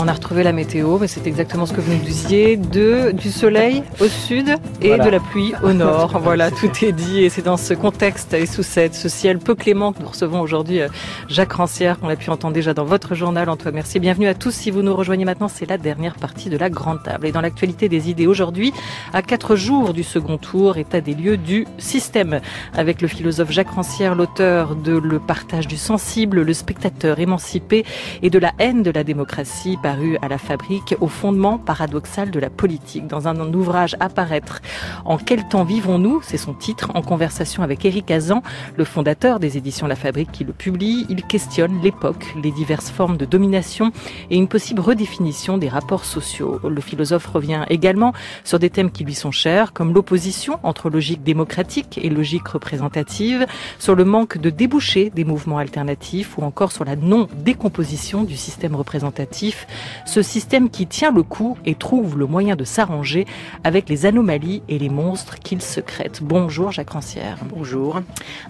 On a retrouvé la météo, mais c'est exactement ce que vous nous disiez, du soleil au sud et de la pluie au nord. Voilà, tout est dit et c'est dans ce contexte et sous ce ciel peu clément que nous recevons aujourd'hui Jacques Rancière, qu'on a pu entendre déjà dans votre journal. Antoine Mercier, bienvenue à tous. Si vous nous rejoignez maintenant, c'est la dernière partie de la grande table. Et dans l'actualité des idées aujourd'hui, à 4 jours du second tour, état des lieux du système. Avec le philosophe Jacques Rancière, l'auteur de Le partage du sensible, Le spectateur émancipé et de la haine de la démocratie, paru à la Fabrique, au fondement paradoxal de la politique. Dans un ouvrage à paraître, En quel temps vivons-nous? C'est son titre, en conversation avec Éric Hazan, le fondateur des éditions La Fabrique qui le publie. Il questionne l'époque, les diverses formes de domination et une possible redéfinition des rapports sociaux. Le philosophe revient également sur des thèmes qui lui sont chers, comme l'opposition entre logique démocratique et logique représentative, sur le manque de débouchés des mouvements alternatifs ou encore sur la non-décomposition du système représentatif, ce système qui tient le coup et trouve le moyen de s'arranger avec les anomalies et les monstres qu'il secrète. Bonjour Jacques Rancière. Bonjour.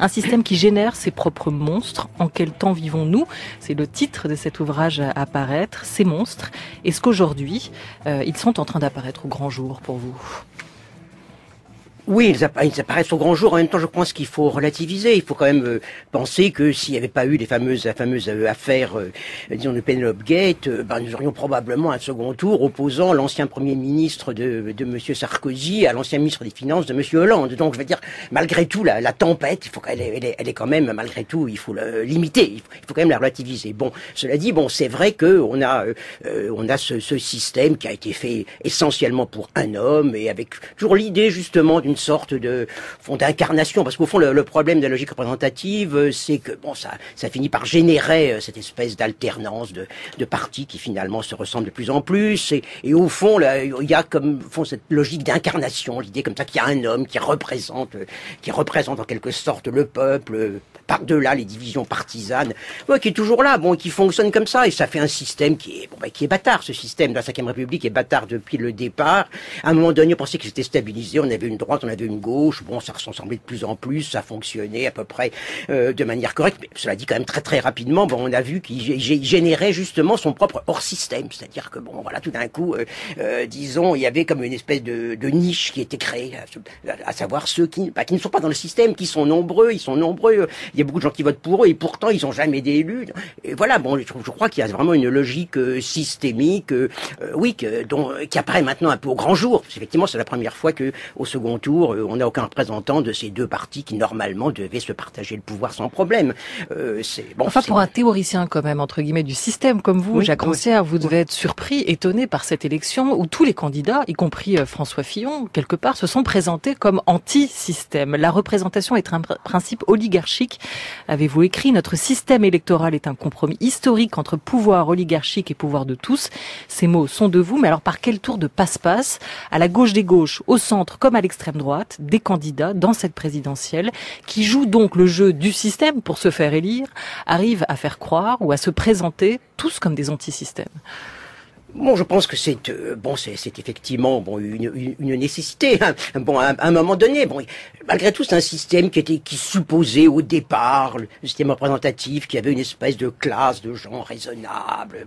Un système qui génère ses propres monstres. En quel temps vivons-nous? C'est le titre de cet ouvrage à paraître, Ces monstres. Est-ce qu'aujourd'hui, ils sont en train d'apparaître au grand jour pour vous? Oui, ils apparaissent au grand jour. En même temps, je pense qu'il faut relativiser. Il faut quand même penser que s'il n'y avait pas eu la fameuse affaire, disons, de Penelope Gate, nous aurions probablement un second tour opposant l'ancien Premier ministre de Monsieur Sarkozy à l'ancien ministre des Finances de Monsieur Hollande. Donc, je veux dire, malgré tout, la tempête, il faut qu'elle est quand même, malgré tout, il faut la limiter. Il faut quand même la relativiser. Bon, cela dit, bon, c'est vrai que on a ce système qui a été fait essentiellement pour un homme et avec toujours l'idée justement d'une sorte de fond d'incarnation, parce qu'au fond le problème de la logique représentative, c'est que bon, ça finit par générer cette espèce d'alternance de partis qui finalement se ressemblent de plus en plus, et au fond là, il y a comme cette logique d'incarnation, l'idée comme ça qu'il y a un homme qui représente en quelque sorte le peuple par-delà les divisions partisanes, qui est toujours là, bon, qui fonctionne comme ça, et ça fait un système qui est bâtard. Ce système de la Ve République est bâtard depuis le départ. À un moment donné, on pensait que c'était stabilisé, on avait une droite, on avait une gauche, bon, ça ressemblait de plus en plus, ça fonctionnait à peu près de manière correcte, mais cela dit quand même très très rapidement, bon, on a vu qu'il générait justement son propre hors-système, c'est-à-dire que bon, voilà, tout d'un coup, disons, il y avait comme une espèce de niche qui était créée, à savoir ceux qui ne sont pas dans le système, qui sont nombreux, il y a beaucoup de gens qui votent pour eux, et pourtant ils n'ont jamais d'élus, et voilà, bon, je crois qu'il y a vraiment une logique systémique, qui apparaît maintenant un peu au grand jour, parce qu'effectivement c'est la première fois que au second tour, on n'a aucun représentant de ces deux partis qui normalement devaient se partager le pouvoir sans problème. Pour un théoricien quand même, entre guillemets, du système comme vous, oui, Jacques Rancière, vous devez être surpris, étonné par cette élection où tous les candidats, y compris François Fillon, quelque part, se sont présentés comme anti-système. La représentation est un principe oligarchique, avez-vous écrit. Notre système électoral est un compromis historique entre pouvoir oligarchique et pouvoir de tous. Ces mots sont de vous, mais alors par quel tour de passe-passe, à la gauche des gauches, au centre comme à l'extrême droite, des candidats dans cette présidentielle qui jouent donc le jeu du système pour se faire élire, arrivent à faire croire ou à se présenter tous comme des anti-systèmes? Bon, je pense que c'est effectivement une nécessité. Bon, à un moment donné, bon, malgré tout, c'est un système qui supposait au départ le système représentatif, qui avait une espèce de classe de gens raisonnables,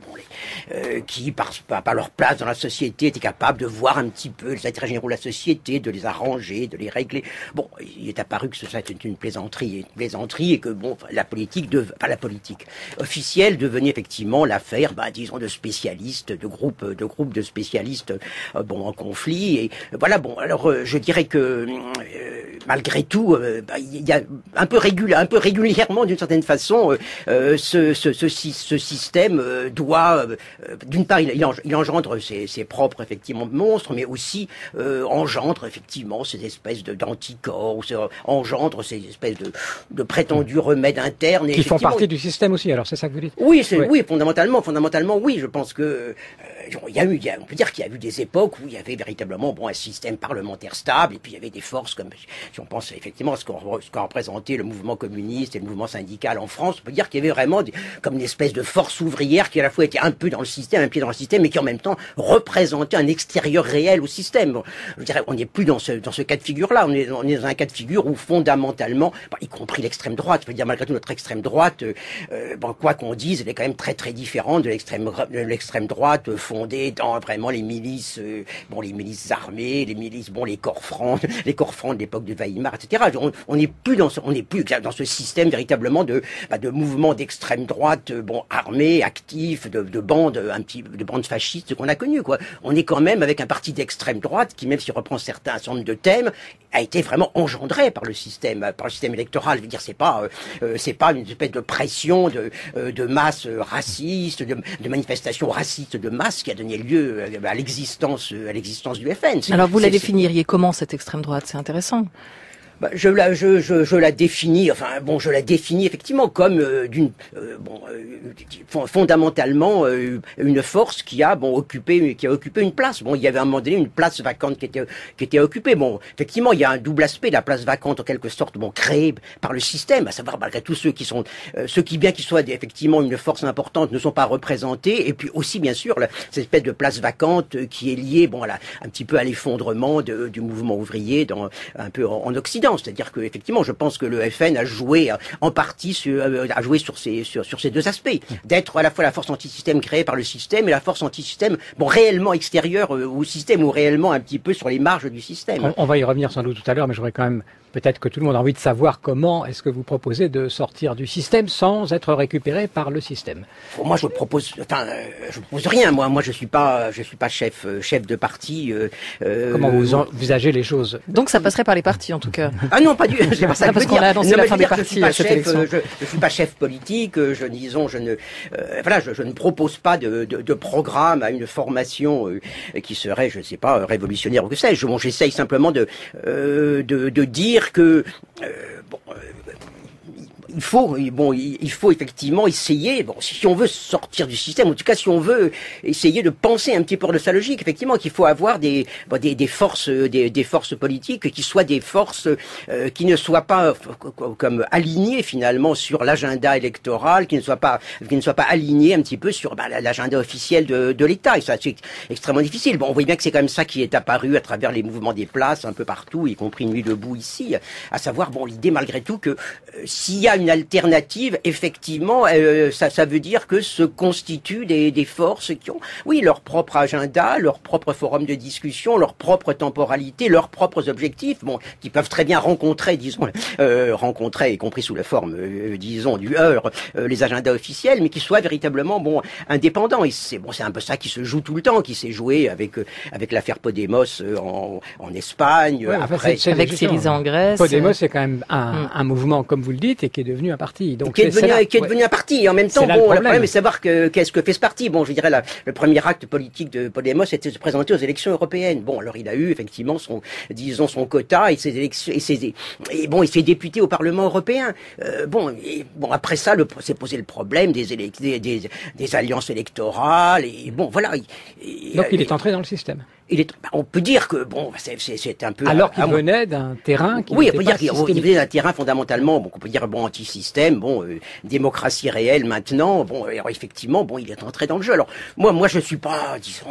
qui par leur place dans la société étaient capables de voir un petit peu les intérêts généraux de la société, de les arranger, de les régler. Bon, il est apparu que ça était une plaisanterie et que bon, la politique officielle devenait effectivement l'affaire, disons, de spécialistes, de groupes de spécialistes en conflit, et voilà, bon, alors je dirais que malgré tout il y a un peu régulièrement d'une certaine façon ce système doit d'une part il engendre ses propres effectivement monstres, mais aussi engendre effectivement ces espèces d'anticorps, ou engendre ces espèces de prétendus remèdes internes qui font partie du système aussi, alors c'est ça que vous dites? Oui, oui, fondamentalement oui, je pense que on peut dire qu'il y a eu des époques où il y avait véritablement un système parlementaire stable, et puis il y avait des forces comme, si on pense effectivement à ce qu'a représenté le mouvement communiste et le mouvement syndical en France, on peut dire qu'il y avait vraiment comme une espèce de force ouvrière qui à la fois était un peu dans le système, un pied dans le système, mais qui en même temps représentait un extérieur réel au système. Bon, je dirais, on n'est plus dans ce cas de figure-là, on est dans un cas de figure où fondamentalement, y compris l'extrême droite, je veux dire, malgré tout notre extrême droite, quoi qu'on dise, elle est quand même très très différente de l'extrême droite sorte fondée dans vraiment les milices, les milices armées, les corps francs de l'époque de Weimar, etc. On n'est plus dans ce système véritablement de mouvements d'extrême droite, armés, actifs, de bandes fascistes qu'on a connues, quoi. On est quand même avec un parti d'extrême droite qui, même s'il reprend un certain nombre de thèmes, a été vraiment engendré par le système électoral. Je veux dire, c'est pas une espèce de pression de masse raciste, de manifestations racistes de masse qui a donné lieu à l'existence du FN. Alors vous la définiriez comment, cette extrême droite? C'est intéressant. Je la définis effectivement comme fondamentalement une force qui a occupé une place. Il y avait à un moment donné une place vacante qui était occupée. Effectivement, il y a un double aspect de la place vacante en quelque sorte créée par le système, à savoir malgré tous ceux qui bien qu'ils soient effectivement une force importante ne sont pas représentés, et puis aussi bien sûr cette espèce de place vacante qui est liée un petit peu à l'effondrement du mouvement ouvrier un peu en Occident. C'est-à-dire que effectivement, je pense que le FN a joué en partie sur ces deux aspects, d'être à la fois la force anti-système créée par le système et la force anti-système réellement extérieure au système, ou réellement un petit peu sur les marges du système. On va y revenir sans doute tout à l'heure, mais j'aurais quand même peut-être que tout le monde a envie de savoir comment est-ce que vous proposez de sortir du système sans être récupéré par le système. Moi, je propose rien. Moi, je suis pas chef de parti. Comment vous envisagez les choses? Donc, ça passerait par les partis, en tout cas. Ah non, pas du. C'est pas ça. Parce qu'on a annoncé la fin des partis à cette élection. Je suis pas chef politique. Je ne propose pas de programme à une formation qui serait, je sais pas, révolutionnaire ou que sais-je. J'essaye simplement de dire que il faut effectivement essayer, si on veut sortir du système, en tout cas si on veut essayer de penser un petit peu de sa logique, effectivement qu'il faut avoir des forces politiques qui soient des forces qui ne soient pas comme alignées finalement sur l'agenda électoral, qui ne soient pas alignées un petit peu sur l'agenda officiel de l'État, et ça c'est extrêmement difficile. On voit bien que c'est quand même ça qui est apparu à travers les mouvements des places un peu partout, y compris Nuit debout ici, à savoir l'idée malgré tout que s'il y a une alternative, effectivement, ça veut dire que se constituent des forces qui ont, leur propre agenda, leur propre forum de discussion, leur propre temporalité, leurs propres objectifs, qui peuvent très bien rencontrer, y compris sous la forme, du heurt, les agendas officiels, mais qui soient véritablement, indépendants. Et c'est un peu ça qui se joue tout le temps, qui s'est joué avec l'affaire Podemos en Espagne, après avec Syriza en Grèce. Podemos, c'est quand même un mouvement, comme vous le dites, et qui est devenu un parti. Donc qui est devenu un parti. Et en même temps, le problème est de savoir qu'est-ce que fait ce parti. Je dirais le premier acte politique de Podemos était de se présenter aux élections européennes. Alors il a eu effectivement son quota et ses élections et ses députés au Parlement européen. Après ça, s'est posé le problème des alliances électorales et Donc il est entré dans le système. On peut dire que c'est un peu alors qu'il venait d'un terrain qui on peut dire qu'il venait d'un terrain fondamentalement on peut dire anti-système, démocratie réelle maintenant, alors effectivement il est entré dans le jeu. Alors moi je suis pas disons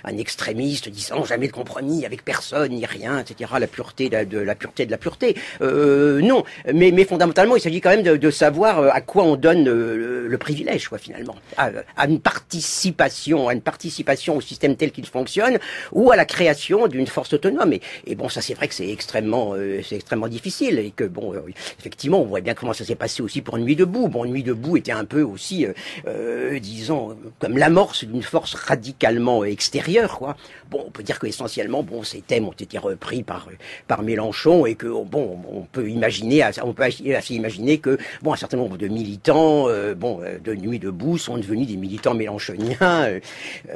un extrémiste disant jamais de compromis avec personne ni rien, etc. La pureté de la pureté. Non, mais fondamentalement il s'agit quand même de savoir à quoi on donne le privilège finalement, à une participation au système tel qu'il fonctionne, ou à la création d'une force autonome. Et ça c'est vrai que c'est extrêmement difficile, et que effectivement on voit bien comment ça s'est passé aussi pour Nuit debout. Nuit debout était un peu aussi disons comme l'amorce d'une force radicalement extérieure, quoi. On peut dire que essentiellement ces thèmes ont été repris par Mélenchon, et que on peut assez imaginer que un certain nombre de militants de Nuit debout sont devenus des militants mélenchoniens.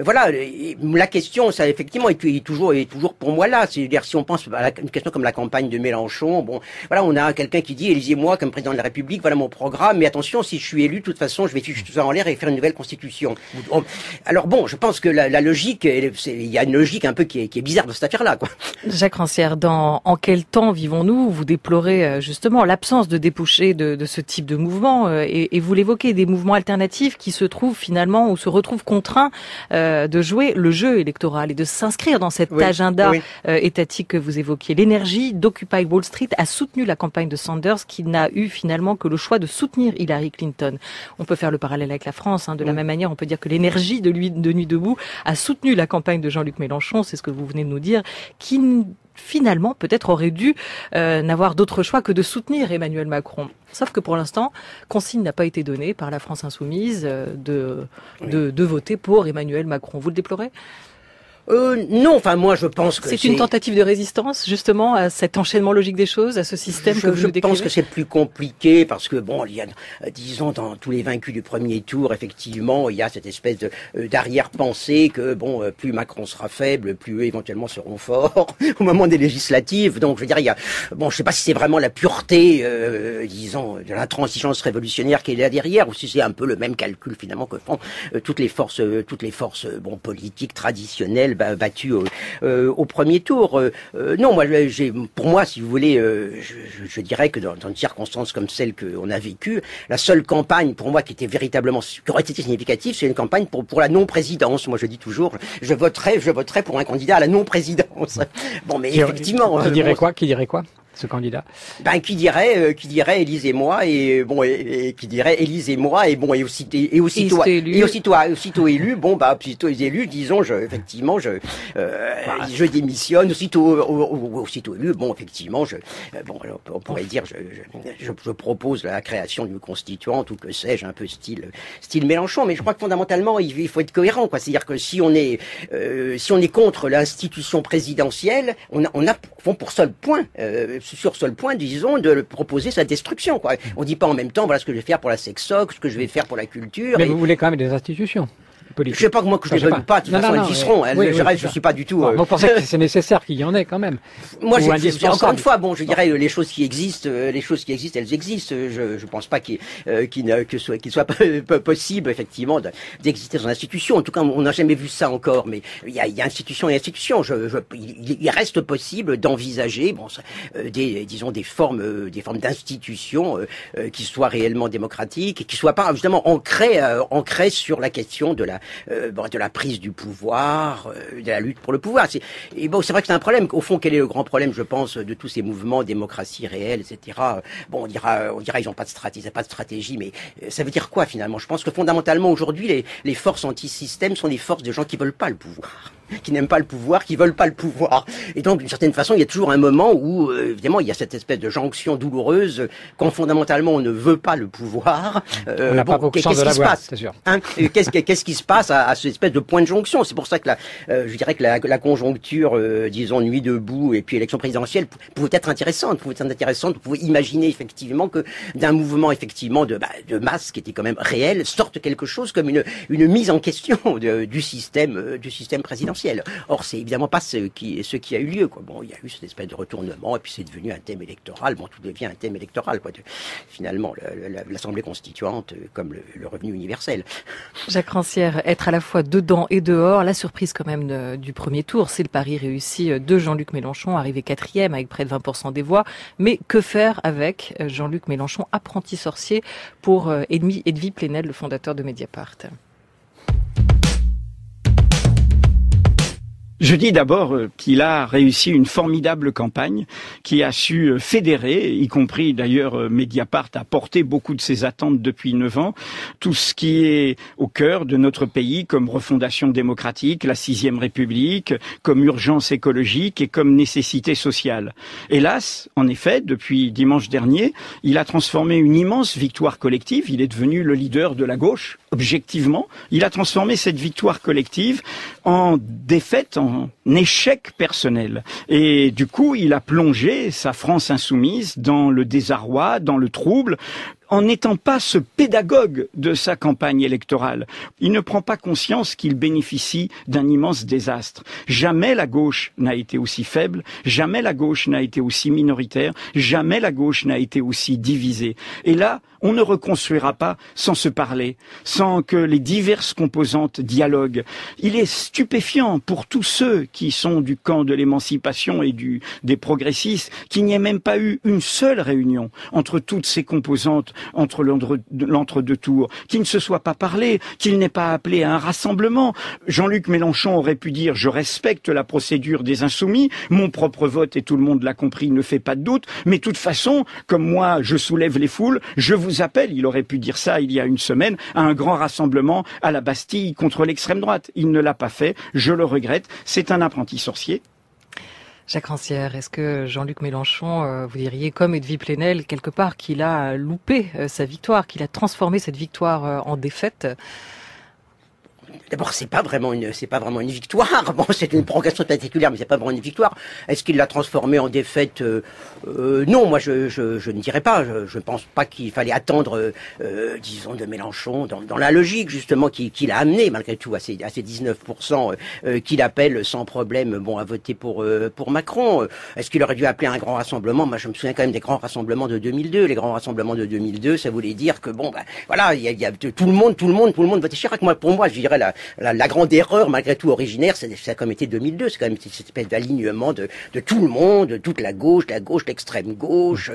Voilà, et la question ça effectivement est toujours pour moi là. C'est-à-dire si on pense à une question comme la campagne de Mélenchon, on a quelqu'un qui dit élisez-moi comme président de la République, voilà mon programme, mais attention, si je suis élu, de toute façon je vais ficher tout ça en l'air et faire une nouvelle constitution. Alors je pense que la logique, il y a une logique un peu qui est bizarre dans cette affaire-là, quoi. Jacques Rancière, en quel temps vivons-nous? Vous déplorez justement l'absence de débouchés de ce type de mouvement, et vous l'évoquez, des mouvements alternatifs qui se trouvent finalement ou se retrouvent contraints de jouer le jeu électoral et de s'inscrire dans cet agenda étatique que vous évoquiez. L'énergie d'Occupy Wall Street a soutenu la campagne de Sanders, qui n'a eu finalement que le choix de soutenir Hillary Clinton. On peut faire le parallèle avec la France. De la même manière, on peut dire que l'énergie de Nuit debout a soutenu la campagne de Jean-Luc Mélenchon, c'est ce que vous venez de nous dire, qui finalement peut-être aurait dû n'avoir d'autre choix que de soutenir Emmanuel Macron. Sauf que pour l'instant, consigne n'a pas été donnée par la France insoumise de voter pour Emmanuel Macron. Vous le déplorez ? Non, enfin moi je pense que c'est une tentative de résistance justement à cet enchaînement logique des choses, à ce système que vous décrivez. Je pense que c'est plus compliqué parce que bon, il y a, disons, dans tous les vaincus du premier tour, effectivement, il y a cette espèce d'arrière-pensée que bon, plus Macron sera faible, plus eux éventuellement seront forts au moment des législatives. Donc je veux dire, il y a, bon, je sais pas si c'est vraiment la pureté, disons, de l'intransigeance révolutionnaire qui est là derrière, ou si c'est un peu le même calcul finalement que font toutes les forces, bon, politiques traditionnelles battu au premier tour. Non, moi, pour moi, si vous voulez, je dirais que dans une circonstance comme celle qu'on a vécue, la seule campagne pour moi qui était véritablement, qui aurait été significative, c'est une campagne pour la non-présidence. Moi, je dis toujours, je voterai pour un candidat à la non-présidence. Bon, mais effectivement, qui dirait quoi ce candidat? Qui dirait élisez-moi et bon et qui dirait élisez-moi et bon et aussitôt élu, bon aussitôt élu, disons je démissionne, aussitôt élu, bon effectivement on pourrait dire je propose la création d'une constituante ou que sais-je, un peu style Mélenchon, mais je crois que fondamentalement il faut être cohérent, quoi. C'est-à-dire que si on est contre l'institution présidentielle, on a pour seul point sur seul point, disons, de proposer sa destruction, quoi. On dit pas en même temps, voilà ce que je vais faire pour la sexoc, ce que je vais faire pour la culture. Mais vous voulez quand même des institutions politiques. Je sais pas que moi que je les veux pas, de toute façon elles y seront. Je suis pas du tout. Vous pensez que c'est nécessaire qu'il y en ait quand même? Moi, encore une fois, bon, je dirais les choses qui existent, elles existent. Je pense pas qu'il soit possible effectivement d'exister dans l'institution. En tout cas, on n'a jamais vu ça encore. Mais il y a institution et institution. Il reste possible d'envisager, des formes d'institutions qui soient réellement démocratiques et qui soient pas justement ancrées sur la question de la prise du pouvoir, de la lutte pour le pouvoir. C'est vrai que c'est un problème. Au fond, quel est le grand problème, je pense, de tous ces mouvements, démocratie réelle, etc. Bon, on dira ils n'ont pas de stratégie, mais ça veut dire quoi finalement? Je pense que fondamentalement aujourd'hui, les forces anti-système sont des forces de gens qui veulent pas le pouvoir, qui n'aiment pas le pouvoir, qui veulent pas le pouvoir. Et donc, d'une certaine façon, il y a toujours un moment où, évidemment, il y a cette espèce de jonction douloureuse quand fondamentalement on ne veut pas le pouvoir. On n'a pas beaucoup de chance de l'avoir, c'est sûr. Qu'est-ce qui se passe à cette espèce de point de jonction? C'est pour ça que je dirais que la conjoncture, disons, Nuit debout et puis élection présidentielle pouvait être intéressante. Vous pouvez imaginer effectivement que d'un mouvement effectivement de masse qui était quand même réel sorte quelque chose comme une mise en question du système présidentiel. Or, c'est évidemment pas ce qui a eu lieu, quoi. Bon, il y a eu cette espèce de retournement et puis c'est devenu un thème électoral. Bon, tout devient un thème électoral, quoi. Finalement, l'Assemblée constituante comme le revenu universel. Jacques Rancière, être à la fois dedans et dehors, la surprise quand même du premier tour, c'est le pari réussi de Jean-Luc Mélenchon, arrivé 4e avec près de 20% des voix. Mais que faire avec Jean-Luc Mélenchon, apprenti sorcier, pour Edwy Plenel, le fondateur de Mediapart? Je dis d'abord qu'il a réussi une formidable campagne qui a su fédérer, y compris d'ailleurs Mediapart a porté beaucoup de ses attentes depuis 9 ans, tout ce qui est au cœur de notre pays comme refondation démocratique, la 6e République, comme urgence écologique et comme nécessité sociale. Hélas, en effet, depuis dimanche dernier, il a transformé une immense victoire collective, il est devenu le leader de la gauche, objectivement, il a transformé cette victoire collective en défaite, en échec personnel. Et du coup, il a plongé sa France insoumise dans le désarroi, dans le trouble, en n'étant pas ce pédagogue de sa campagne électorale. Il ne prend pas conscience qu'il bénéficie d'un immense désastre. Jamais la gauche n'a été aussi faible, jamais la gauche n'a été aussi minoritaire, jamais la gauche n'a été aussi divisée. Et là, on ne reconstruira pas sans se parler, sans que les diverses composantes dialoguent. Il est stupéfiant pour tous ceux qui sont du camp de l'émancipation et des progressistes qu'il n'y ait même pas eu une seule réunion entre toutes ces composantes entre l'entre-deux tours, qu'il ne se soit pas parlé, qu'il n'ait pas appelé à un rassemblement. Jean-Luc Mélenchon aurait pu dire « je respecte la procédure des insoumis, mon propre vote, et tout le monde l'a compris, ne fait pas de doute, mais de toute façon, comme moi je soulève les foules, je vous appelle », il aurait pu dire ça il y a une semaine, à un grand rassemblement à la Bastille contre l'extrême droite. Il ne l'a pas fait, je le regrette, c'est un apprenti sorcier. Jacques Rancière, est-ce que Jean-Luc Mélenchon, vous diriez, comme Edwy Plenel, quelque part, qu'il a loupé sa victoire, qu'il a transformé cette victoire en défaite ? D'abord, c'est pas vraiment une victoire. Bon, c'est une provocation particulière, mais c'est pas vraiment une victoire. Est-ce qu'il l'a transformée en défaite? Non, moi, je ne dirais pas. Je pense pas qu'il fallait attendre, disons, de Mélenchon dans la logique justement qu'il a amené malgré tout à ces 19% qu'il appelle sans problème, bon, à voter pour Macron. Est-ce qu'il aurait dû appeler un grand rassemblement? Moi, je me souviens quand même des grands rassemblements de 2002. Les grands rassemblements de 2002, ça voulait dire que bon, voilà, il y a tout le monde votait Chirac. Pour moi, je dirais la grande erreur, malgré tout originaire, ça a quand même été 2002. C'est quand même cette espèce d'alignement de tout le monde, de toute la gauche, l'extrême gauche.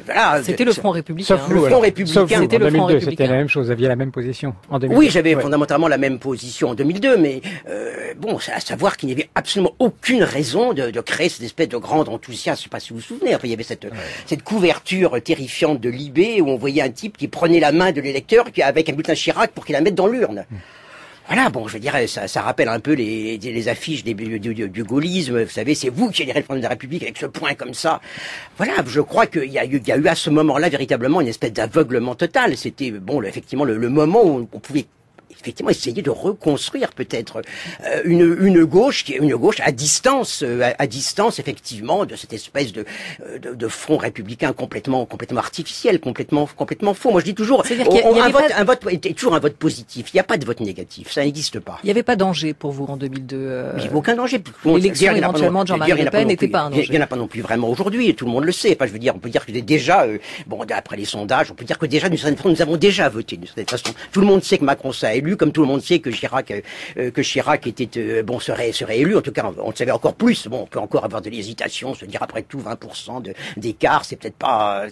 Voilà. C'était le Front républicain. Sauf vous, le Front républicain. C'était le Front républicain. C'était la même chose. Vous aviez la même position en 2002. Oui, j'avais fondamentalement la même position en 2002, mais bon, c'est à savoir qu'il n'y avait absolument aucune raison de créer cette espèce de grand enthousiasme. Je sais pas si vous vous souvenez. Enfin, il y avait cette couverture terrifiante de Libé où on voyait un type qui prenait la main de l'électeur avec un bulletin Chirac pour qu'il la mette dans l'urne. Voilà, bon, je veux dire, ça rappelle un peu les affiches du gaullisme. Vous savez, c'est vous qui élirez le président de la République avec ce point comme ça. Voilà, je crois qu'il y a eu à ce moment-là véritablement une espèce d'aveuglement total. C'était, bon, effectivement, le moment où on pouvait effectivement essayer de reconstruire peut-être une gauche à distance effectivement de cette espèce de front républicain complètement artificiel, complètement faux. Moi je dis toujours un vote est toujours un vote positif. Il n'y a pas de vote négatif, ça n'existe pas. Il n'y avait pas danger pour vous en 2002. Il n'y avait aucun danger. L'élection éventuellement de Jean-Marie Le Pen n'était pas un danger. Il n'y en a pas non plus vraiment aujourd'hui, tout le monde le sait. Enfin, je veux dire, on peut dire que déjà, bon, d'après les sondages, on peut dire que déjà d'une certaine façon, nous avons déjà voté d'une certaine façon. Tout le monde sait que Macron s'est élu, comme tout le monde sait que Chirac était serait élu. En tout cas, on le savait encore plus. Bon, on peut encore avoir de l'hésitation, se dire après tout 20% d'écart, c'est peut-être pas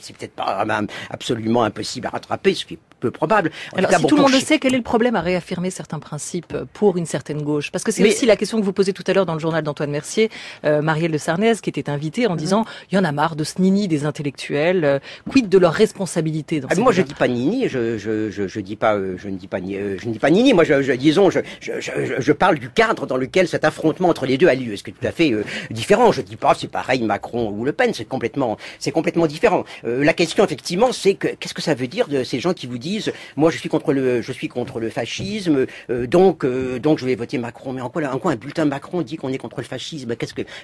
absolument impossible à rattraper, ce qui est peu probable. Alors, si tout le monde le sait, quel est le problème à réaffirmer certains principes pour une certaine gauche? Parce que c'est aussi la question que vous posez tout à l'heure dans le journal d'Antoine Mercier, Marielle de Sarnez, qui était invitée en disant, il y en a marre de ce nini des intellectuels, quid de leur responsabilité dans moi, je dis pas nini, je ne dis pas nini. Moi, je parle du cadre dans lequel cet affrontement entre les deux a lieu. C'est tout à fait différent. Je dis pas c'est pareil Macron ou Le Pen, c'est complètement différent. La question effectivement, c'est qu'est-ce que ça veut dire de ces gens qui vous disent moi je suis contre le fascisme, donc je vais voter Macron. Mais en quoi un bulletin Macron dit qu'on est contre le fascisme?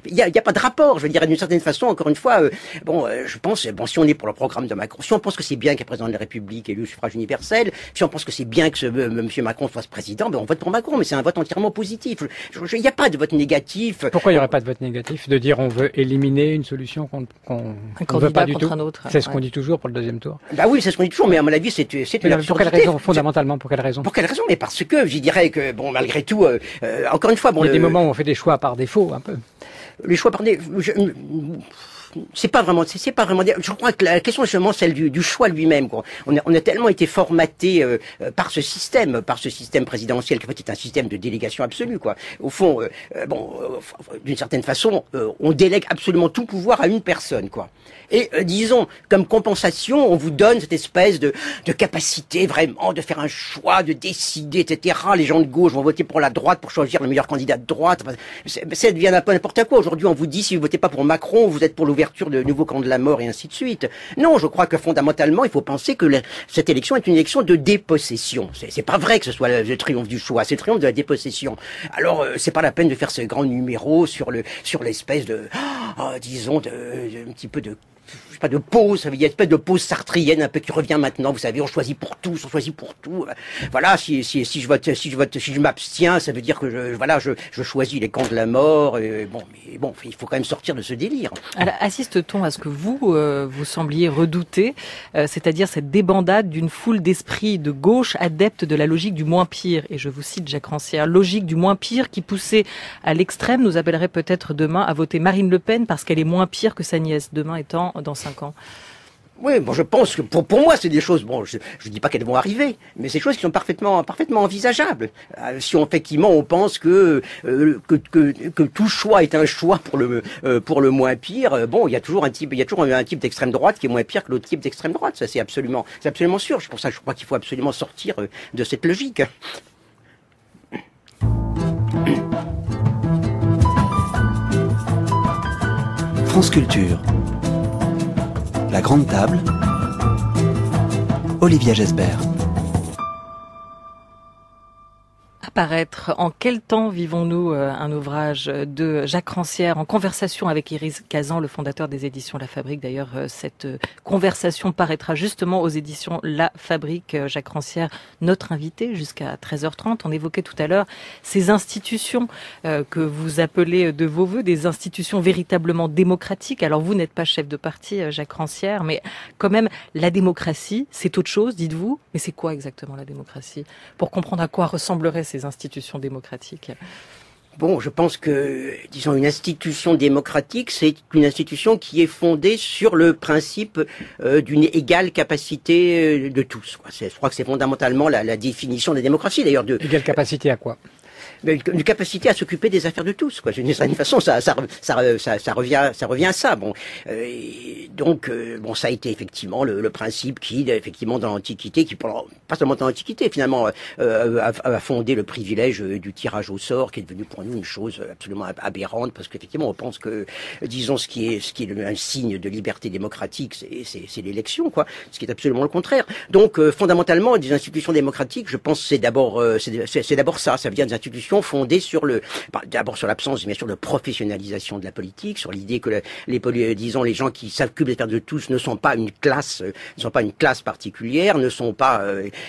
Il y a pas de rapport. Je veux dire, d'une certaine façon, encore une fois, je pense, si on est pour le programme de Macron, si on pense que c'est bien qu'il y ait président de la République élu au suffrage universel, si on pense que c'est bien que monsieur Macron soit président, on vote pour Macron, mais c'est un vote entièrement positif. Il n'y a pas de vote négatif. Pourquoi il n'y aurait pas de vote négatif? De dire on veut éliminer une solution qu'on ne veut pas du tout. C'est ce qu'on dit toujours pour le deuxième tour. Bah oui, c'est ce qu'on dit toujours, mais à mon avis, c'est une absurdité. Pour quelle raison, fondamentalement, pour quelle raison? Pour quelle raison? Mais parce que, je dirais que, bon, malgré tout, encore une fois, bon. Il y a des moments où on fait des choix par défaut, un peu. Les choix par défaut, c'est pas vraiment, je crois que la question est justement celle du choix lui-même, quoi. On a tellement été formaté par ce système présidentiel qui en fait est un système de délégation absolue, quoi. Au fond, d'une certaine façon, on délègue absolument tout pouvoir à une personne, quoi. Et disons, comme compensation, on vous donne cette espèce de capacité vraiment de faire un choix, de décider, etc. Les gens de gauche vont voter pour la droite pour choisir le meilleur candidat de droite. Enfin, ça devient un peu n'importe quoi. Aujourd'hui, on vous dit si vous votez pas pour Macron, vous êtes pour l'ouverture de nouveaux camps de la mort et ainsi de suite. Non, je crois que fondamentalement, il faut penser que cette élection est une élection de dépossession. C'est pas vrai que ce soit le triomphe du choix, c'est le triomphe de la dépossession. Alors, c'est pas la peine de faire ce grand numéro sur l'espèce de, disons, un petit peu de, je sais pas, de pause, il y a une espèce de pause sartrienne un peu qui revient maintenant, vous savez, on choisit pour tout. Voilà, si je m'abstiens, ça veut dire que je choisis les camps de la mort, mais il faut quand même sortir de ce délire. Alors, assiste-t-on à ce que vous sembliez redouter, c'est-à-dire cette débandade d'une foule d'esprits de gauche adeptes de la logique du moins pire, et je vous cite Jacques Rancière, logique du moins pire qui poussée à l'extrême nous appellerait peut-être demain à voter Marine Le Pen parce qu'elle est moins pire que sa nièce, demain étant dans 5 ans. Oui, bon, je pense que pour moi, c'est des choses, bon, je dis pas qu'elles vont arriver, mais c'est des choses qui sont parfaitement envisageables. Si effectivement on pense que tout choix est un choix pour le moins pire, bon, il y a toujours un type d'extrême droite qui est moins pire que l'autre type d'extrême droite. Ça, c'est absolument sûr. C'est pour ça que je crois qu'il faut absolument sortir de cette logique. France Culture. La Grande Table. Olivia Gesbert. Apparaître. En quel temps vivons-nous, un ouvrage de Jacques Rancière en conversation avec Iris Kazan, le fondateur des éditions La Fabrique. D'ailleurs, cette conversation paraîtra justement aux éditions La Fabrique. Jacques Rancière, notre invité jusqu'à 13h30. On évoquait tout à l'heure ces institutions que vous appelez de vos voeux des institutions véritablement démocratiques. Alors vous n'êtes pas chef de parti, Jacques Rancière, mais quand même la démocratie, c'est autre chose, dites-vous. Mais c'est quoi exactement la démocratie? Pour comprendre à quoi ressembleraient ces institutions démocratiques. Bon, je pense que, disons, une institution démocratique, c'est une institution qui est fondée sur le principe d'une égale capacité de tous. Je crois que c'est fondamentalement la définition de la démocratie, d'ailleurs. Égale capacité à quoi? Une capacité à s'occuper des affaires de tous, quoi. D'une certaine façon, ça revient à ça. Bon, donc, bon, ça a été effectivement le principe qui, effectivement, dans l'Antiquité, pas seulement dans l'Antiquité, finalement, a fondé le privilège du tirage au sort, qui est devenu pour nous une chose absolument aberrante, parce qu'effectivement, on pense que, disons, ce qui est un signe de liberté démocratique, c'est l'élection, quoi. Ce qui est absolument le contraire. Donc, fondamentalement, des institutions démocratiques, je pense, c'est d'abord ça. Ça vient des institutions fondées sur d'abord sur l'absence, bien sûr, de professionnalisation de la politique, sur l'idée que les gens qui s'occupent des affaires de tous ne sont pas une classe particulière, ne sont pas,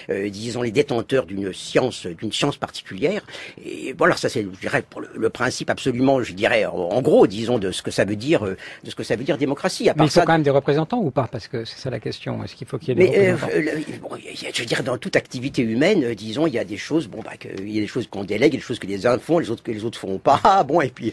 disons, les détenteurs d'une science particulière. Et voilà, ça c'est, je dirais, pour le principe absolument, je dirais, en gros, disons, de ce que ça veut dire démocratie. Mais il faut quand même des représentants ou pas? Parce que c'est ça la question. Est-ce qu'il faut qu'il y ait des représentants? Je veux dire, dans toute activité humaine, disons, il y a des choses, il y a des choses qu'on délègue, des choses que les uns font, les autres font pas. Bon, et puis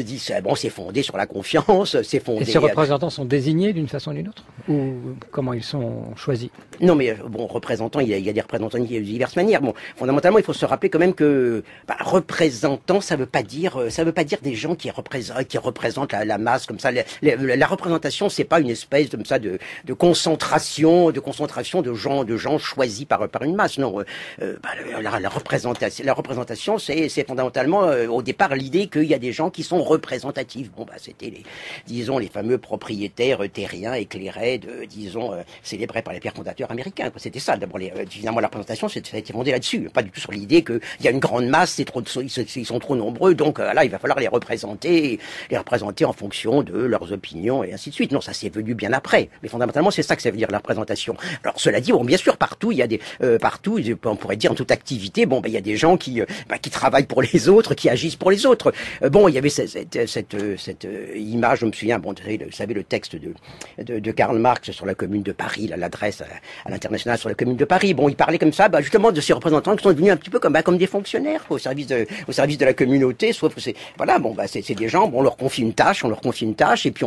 disent bon, c'est fondé sur la confiance, c'est fondé. Et ces représentants sont désignés d'une façon ou d'une autre, ou comment ils sont choisis? Non, mais bon, représentants, il y a des représentants de diverses manières. Bon, fondamentalement, il faut se rappeler quand même que représentants, ça veut pas dire des gens qui représentent la masse comme ça. La représentation, c'est pas une espèce comme ça de concentration de gens choisis par une masse. Non, la représentation, c'est fondamentalement au départ l'idée qu'il y a des gens qui sont représentatifs. Bon, c'était les fameux propriétaires terriens éclairés célébrés par les pères fondateurs américains. C'était ça. D'abord, finalement, la représentation, ça a été fondé là-dessus. Pas du tout sur l'idée qu'il y a une grande masse, ils sont trop nombreux, donc là, il va falloir les représenter en fonction de leurs opinions et ainsi de suite. Non, ça c'est venu bien après. Mais fondamentalement, c'est ça que ça veut dire la représentation. Alors, cela dit, bon, bien sûr, partout, il y a partout, on pourrait dire en toute activité, bon, il y a des gens qui travaillent pour les autres, qui agissent pour les autres. Bon, il y avait cette image, je me souviens, bon, vous savez, le texte de Karl Marx sur la Commune de Paris, l'adresse à l'international sur la Commune de Paris. Bon, il parlait comme ça, justement, de ces représentants qui sont devenus un petit peu comme des fonctionnaires, au service de la communauté, sauf que c'est des gens, bon, on leur confie une tâche, et puis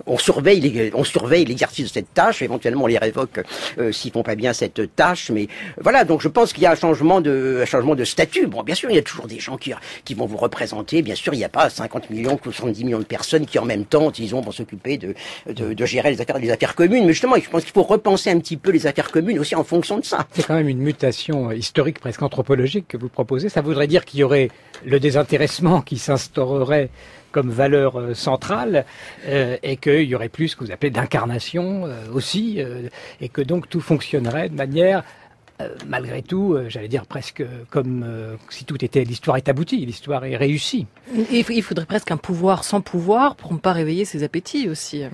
on surveille l'exercice de cette tâche, éventuellement on les révoque s'ils font pas bien cette tâche, mais voilà, donc je pense qu'il y a un changement de statut. Bon, bien sûr, il y a toujours des gens qui vont vous représenter, bien sûr, il n'y a pas 50 millions ou 70 millions de personnes qui en même temps, disons, vont s'occuper de gérer les affaires communes, mais justement, je pense qu'il faut repenser un petit peu les affaires communes aussi en fonction de ça. C'est quand même une mutation historique, presque anthropologique que vous proposez. Ça voudrait dire qu'il y aurait le désintéressement qui s'instaurerait comme valeur centrale et qu'il y aurait plus ce que vous appelez d'incarnation aussi et que donc tout fonctionnerait de manière malgré tout, j'allais dire presque comme si l'histoire est aboutie, l'histoire est réussie. Il faudrait presque un pouvoir sans pouvoir pour ne pas réveiller ses appétits aussi.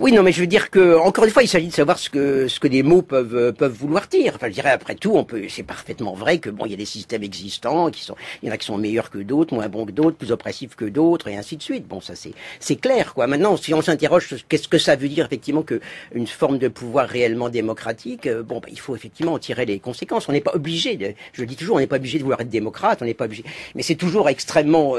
Oui, non, mais je veux dire que, encore une fois, il s'agit de savoir ce que des mots peuvent vouloir dire. Enfin, je dirais, après tout, c'est parfaitement vrai que bon, il y a des systèmes existants il y en a qui sont meilleurs que d'autres, moins bons que d'autres, plus oppressifs que d'autres, et ainsi de suite. Bon, ça, c'est clair, quoi. Maintenant, si on s'interroge, qu'est-ce que ça veut dire, effectivement, que une forme de pouvoir réellement démocratique, il faut effectivement en tirer les conséquences. On n'est pas obligé je le dis toujours, on n'est pas obligé de vouloir être démocrate, on n'est pas obligé. Mais c'est toujours extrêmement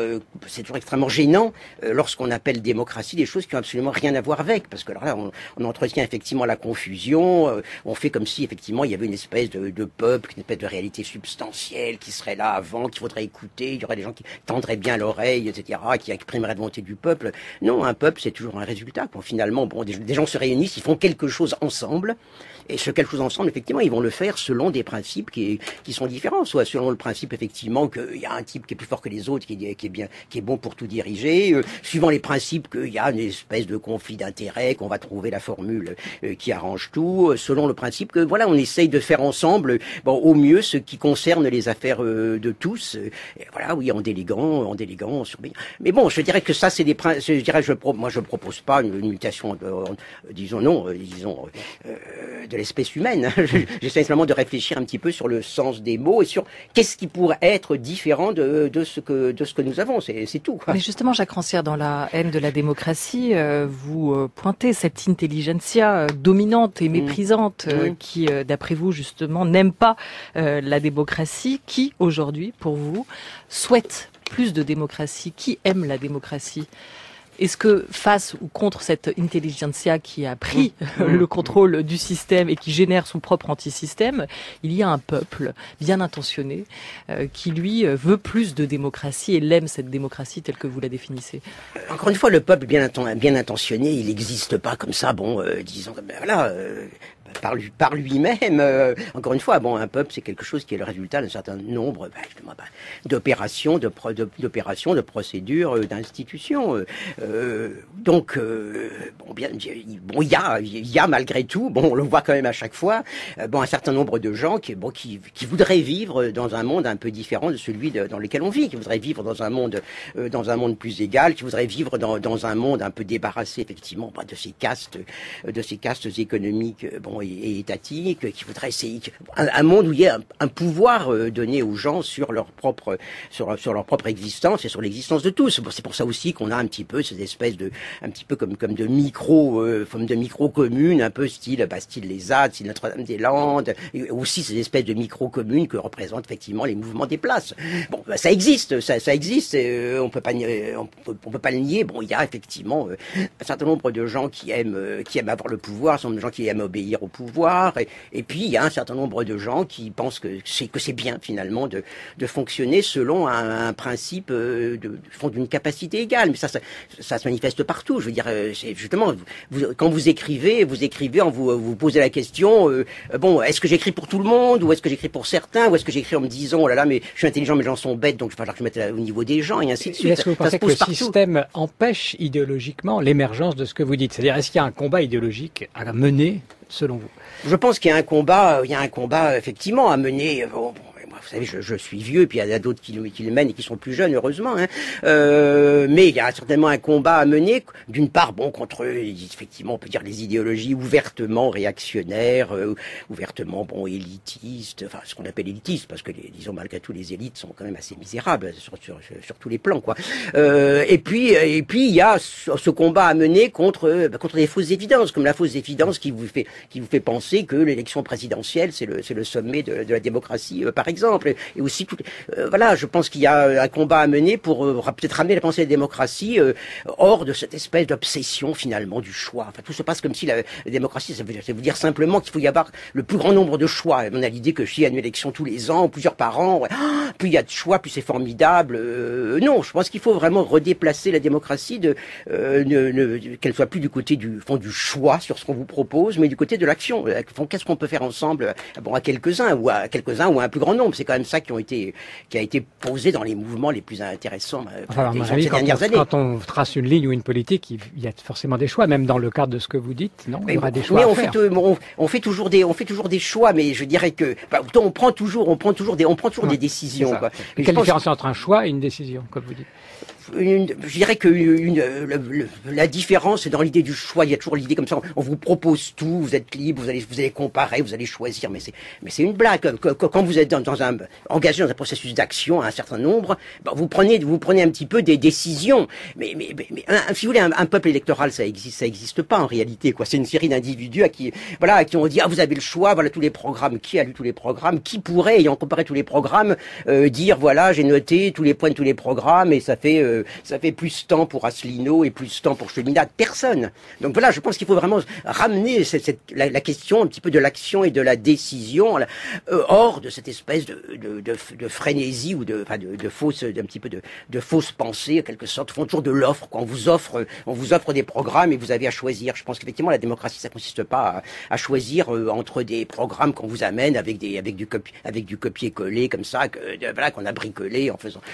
gênant, lorsqu'on appelle démocratie des choses qui ont absolument rien à voir avec, parce que là, on entretient effectivement la confusion, on fait comme si effectivement il y avait une espèce de peuple, une espèce de réalité substantielle qui serait là avant, qu'il faudrait écouter, il y aurait des gens qui tendraient bien l'oreille, etc., qui exprimeraient la volonté du peuple. Non, un peuple, c'est toujours un résultat, quoi. Finalement, bon, des gens se réunissent, ils font quelque chose ensemble, et ce quelque chose ensemble, effectivement, ils vont le faire selon des principes qui sont différents, soit selon le principe, effectivement, qu'il y a un type qui est plus fort que les autres, qui est bon pour tout diriger, suivant les principes qu'il y a une espèce de conflit d'intérêts, qu'on va trouver la formule qui arrange tout, selon le principe que, voilà, on essaye de faire ensemble, bon, au mieux ce qui concerne les affaires de tous, et voilà, oui, en déléguant, en surveillant. Mais bon, je dirais que ça, c'est des principes, moi, je propose pas une mutation, disons, de l'espèce humaine. J'essaie simplement de réfléchir un petit peu sur le sens des mots et sur qu'est-ce qui pourrait être différent de ce que nous avons. C'est tout, quoi. Mais justement, Jacques Rancière, dans La haine de la démocratie, vous pointez cette intelligentsia dominante et méprisante qui, d'après vous, justement, n'aime pas la démocratie, qui, aujourd'hui, pour vous, souhaite plus de démocratie, qui aime la démocratie. Est-ce que face ou contre cette intelligentsia qui a pris le contrôle du système et qui génère son propre antisystème, il y a un peuple bien intentionné qui, lui, veut plus de démocratie et l'aime cette démocratie telle que vous la définissez? Encore une fois, le peuple bien intentionné, il n'existe pas comme ça, disons, voilà... par lui-même. Encore une fois, bon, un peuple, c'est quelque chose qui est le résultat d'un certain nombre d'opérations, de procédures, d'institutions. Donc, il y a malgré tout, bon, on le voit quand même à chaque fois, un certain nombre de gens qui voudraient vivre dans un monde un peu différent de celui dans lequel on vit, qui voudraient vivre dans un monde plus égal, qui voudraient vivre dans un monde un peu débarrassé effectivement de ces castes économiques, et étatique, qui voudrait essayer un monde où il y a un pouvoir donné aux gens sur leur propre existence et sur l'existence de tous. Bon, c'est pour ça aussi qu'on a un petit peu ces espèces un petit peu comme de micro-communes, un peu style les ZAD, style Notre-Dame-des-Landes, et aussi ces espèces de micro-communes que représentent effectivement les mouvements des places. Bon, ça existe, on peut pas le nier. Bon, il y a effectivement un certain nombre de gens qui aiment avoir le pouvoir, un certain nombre de gens qui aiment obéir au pouvoir, et puis il y a un certain nombre de gens qui pensent que c'est bien finalement de fonctionner selon un principe d'une capacité égale. Mais ça se manifeste partout. Je veux dire, c'est justement, quand vous écrivez en vous posez la question, est-ce que j'écris pour tout le monde, ou est-ce que j'écris pour certains, ou est-ce que j'écris en me disant, oh là là, mais je suis intelligent, mais les gens sont bêtes, donc il va falloir que je mette au niveau des gens, et ainsi de suite. Est-ce que vous pensez que le système empêche idéologiquement l'émergence de ce que vous dites? C'est-à-dire, est-ce qu'il y a un combat idéologique à mener selon vous? Je pense qu'il y a un combat effectivement à mener. Vous savez, je suis vieux, puis il y a d'autres qui le mènent et qui sont plus jeunes, heureusement. Mais il y a certainement un combat à mener, d'une part, contre, effectivement, on peut dire les idéologies ouvertement réactionnaires, ouvertement, élitistes, enfin, ce qu'on appelle élitistes, parce que, disons, malgré tout, les élites sont quand même assez misérables sur tous les plans, quoi. Et puis, il y a ce combat à mener contre des fausses évidences, comme la fausse évidence qui vous fait penser que l'élection présidentielle, c'est le sommet de la démocratie, par exemple. Et aussi, je pense qu'il y a un combat à mener pour peut-être ramener la pensée de la démocratie hors de cette espèce d'obsession finalement du choix. Enfin, tout se passe comme si la démocratie, ça veut dire simplement qu'il faut y avoir le plus grand nombre de choix. On a l'idée que s'il y a une élection tous les ans, plusieurs par an, plus il y a de choix, plus c'est formidable. Non, je pense qu'il faut vraiment redéplacer la démocratie, qu'elle soit plus du côté du choix sur ce qu'on vous propose, mais du côté de l'action. Qu'est-ce qu'on peut faire ensemble, à quelques-uns ou à un plus grand nombre. C'est quand même ça qui a été posé dans les mouvements les plus intéressants ces dernières années. Quand on trace une ligne ou une politique, il y a forcément des choix, même dans le cadre de ce que vous dites, non? Il y aura des choix à faire. On fait toujours des choix, mais je dirais que on prend toujours des décisions. Quoi. Quelle différence entre un choix et une décision, comme vous dites? Je dirais que la différence, c'est dans l'idée du choix. Il y a toujours l'idée comme ça. On vous propose tout, vous êtes libre, vous allez comparer, vous allez choisir. Mais c'est une blague. Quand vous êtes engagé dans un processus d'action à un certain nombre, vous prenez un petit peu des décisions. Mais si vous voulez, un peuple électoral, ça existe pas en réalité, quoi. C'est une série d'individus à qui on dit, vous avez le choix, voilà tous les programmes. Qui a lu tous les programmes? Qui pourrait, ayant comparé tous les programmes, dire, voilà, j'ai noté tous les points de tous les programmes et ça fait ça fait plus temps pour Asselineau et plus temps pour Cheminade. Personne. Donc voilà, je pense qu'il faut vraiment ramener la question un petit peu de l'action et de la décision hors de cette espèce de frénésie ou de fausse, d'un petit peu de fausse pensée, en quelque sorte, font toujours de l'offre. On vous offre des programmes et vous avez à choisir. Je pense qu'effectivement, la démocratie, ça consiste pas à choisir entre des programmes qu'on vous amène avec du copier-coller comme ça, qu'on a bricolé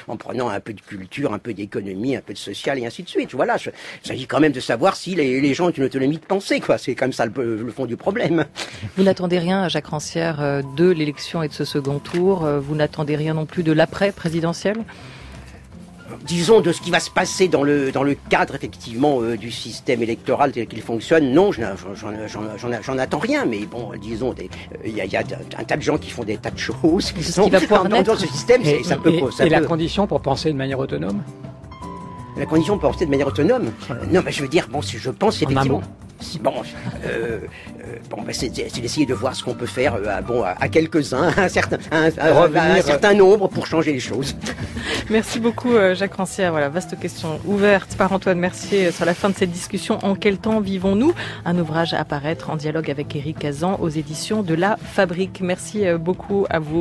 en prenant un peu de culture, un peu d'économie, un peu de social et ainsi de suite. Voilà, il s'agit quand même de savoir si les gens ont une autonomie de pensée, quoi. C'est comme ça le fond du problème. Vous n'attendez rien, Jacques Rancière, de l'élection et de ce second tour. Vous n'attendez rien non plus de l'après-présidentiel ? Disons de ce qui va se passer dans le cadre effectivement du système électoral tel qu'il fonctionne. Non, j'en attends rien. Mais bon, disons, il y a un tas de gens qui font des tas de choses qui sont dans ce système. Et la condition pour penser de manière autonome ? La condition pour penser de manière autonome. Non, mais je veux dire, je pense effectivement. C'est d'essayer de voir ce qu'on peut faire à quelques-uns, un certain nombre pour changer les choses. Merci beaucoup Jacques Rancière. Voilà, vaste question ouverte par Antoine Mercier sur la fin de cette discussion. En quel temps vivons-nous ? Un ouvrage à paraître en dialogue avec Éric Cazan aux éditions de La Fabrique. Merci beaucoup à vous.